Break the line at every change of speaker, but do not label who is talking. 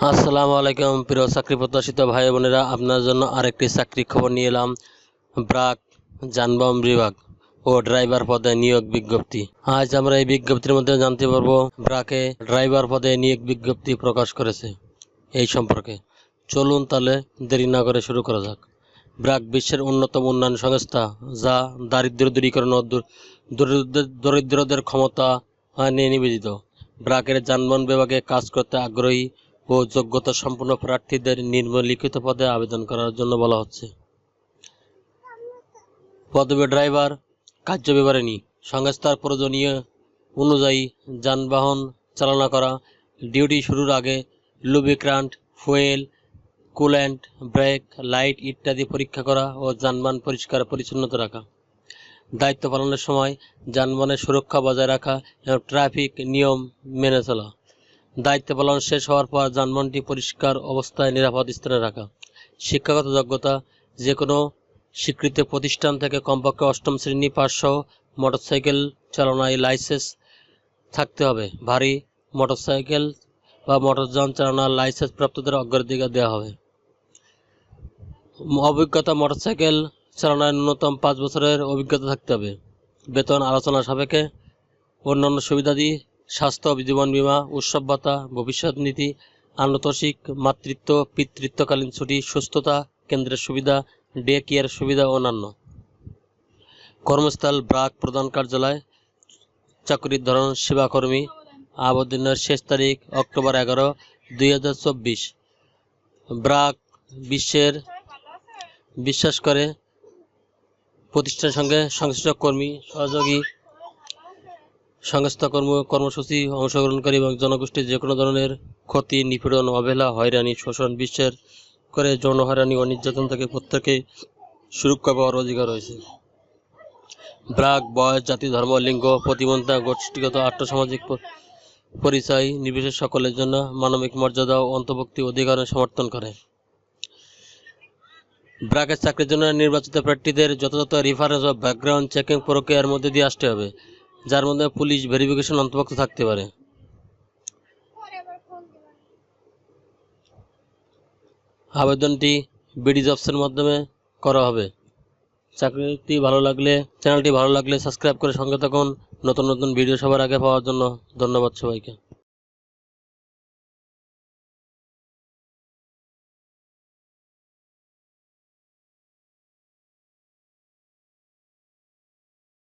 আসসালামু আলাইকুম প্রিয় চাকরি প্রত্যাশিত ভাই বোনেরা, আপনার জন্য আরেকটি চাকরি খবর নিয়ে এলাম। ব্রাক যানবাহন বিভাগ ও ড্রাইভার পদে নিয়োগ বিজ্ঞপ্তি। আজ আমরা এই বিজ্ঞপ্তির মধ্যে জানতে পারবো ব্রাকে ড্রাইভার পদে নিয়োগ বিজ্ঞপ্তি প্রকাশ করেছে এই সম্পর্কে। চলুন তাহলে দেরি না করে শুরু করা যাক। ব্রাক বিশ্বের অন্যতম উন্নয়ন সংস্থা, যা দারিদ্র্য দূরীকরণ ও দরিদ্রদের ক্ষমতা নিয়ে নিবেদিত। ব্রাকের যানবাহন বিভাগে কাজ করতে আগ্রহী ও যোগ্যতা সম্পন্ন প্রার্থীদের নিম্নলিখিত পদে আবেদন করার জন্য বলা হচ্ছে। পদবি ড্রাইভার। কার্য বিবরণী: সংস্থার প্রয়োজনীয় অনুযায়ী যানবাহন চালনা করা, ডিউটি শুরুর আগে lubricant, fuel, coolant, brake, light ইত্যাদি পরীক্ষা করা ও যানবাহন পরিষ্কার পরিচ্ছন্নতা রাখা। দায়িত্ব পালনের সময় যানবাহনের সুরক্ষা বজায় রাখা এবং ট্রাফিক নিয়ম মেনে চলা। দায়িত্ব পালন শেষ হওয়ার পর যানবাহনটি পরিষ্কার অবস্থায় নিরাপদ স্থানে রাখা। শিক্ষাগত যোগ্যতা: যে কোনো স্বীকৃত প্রতিষ্ঠান থেকে কমপক্ষে 8ম শ্রেণী পাসসহ মোটরসাইকেল চালনায় লাইসেন্স থাকতে হবে। ভারী মোটরসাইকেল বা মোটরযান চালানোর লাইসেন্স প্রাপ্তদের অগ্রাধিকার দেওয়া হবে। অভিজ্ঞতা: মোটরসাইকেল চালানোর ন্যূনতম 5 বছরের অভিজ্ঞতা থাকতে হবে। বেতন আলোচনা সাপেক্ষে। অন্যান্য সুবিধাদি: স্বাস্থ্য, জীবন বীমা, উৎসব ভাতা, ভবিষ্যৎ নীতি, আনুতোষিক, মাতৃত্ব পিতৃত্বকালীন ছুটি, সুস্থতা কেন্দ্রের সুবিধা, ডে কেয়ার সুবিধা ও অন্যান্য। কর্মস্থল: ব্রাক প্রধান কার্যালয়। চাকরির ধরন: সেবাকর্মী। আবেদনের শেষ তারিখ অক্টোবর 11, 2024। ব্রাক বিশ্বাস করে প্রতিষ্ঠানের সঙ্গে সংশ্লিষ্ট কর্মী, সহযোগী সংস্থা কর্মসূচি অংশগ্রহণকারী এবং জনগোষ্ঠীর যে কোনো ধরনের ক্ষতি, নিপীড়ন, অবহেলা, হয়রানি, শোষণ, বিশ্বাস করে যৌন হয়রানি ও নির্যাতন থেকে প্রত্যেকেই সুরক্ষা পাওয়ার অধিকার রয়েছে। ব্রাক বয়স, জাতি, ধর্ম, লিঙ্গ, প্রতিবন্ধতা, গোষ্ঠীগত আর্থসামাজিক পরিচয় নির্বিশেষে সকলের জন্য মানবিক মর্যাদা ও অন্তর্ভুক্তি অধিকারের সমর্থন করে। ব্রাকের চাকরির জন্য নির্বাচিত প্রার্থীদের যথাযথ রেফারেন্স ও ব্যাকগ্রাউন্ড চেকিং প্রক্রিয়ার মধ্যে দিয়ে আসতে হবে, যার মধ্যে পুলিশ ভেরিফিকেশন অন্তর্ভুক্ত থাকতে পারে। আবেদনটি বিডি জবসের মাধ্যমে করা হবে। চ্যানেলটি ভালো লাগলে সাবস্ক্রাইব করে সঙ্গে থাকুন নতুন নতুন ভিডিও সবার আগে পাওয়ার জন্য। ধন্যবাদ সবাইকে।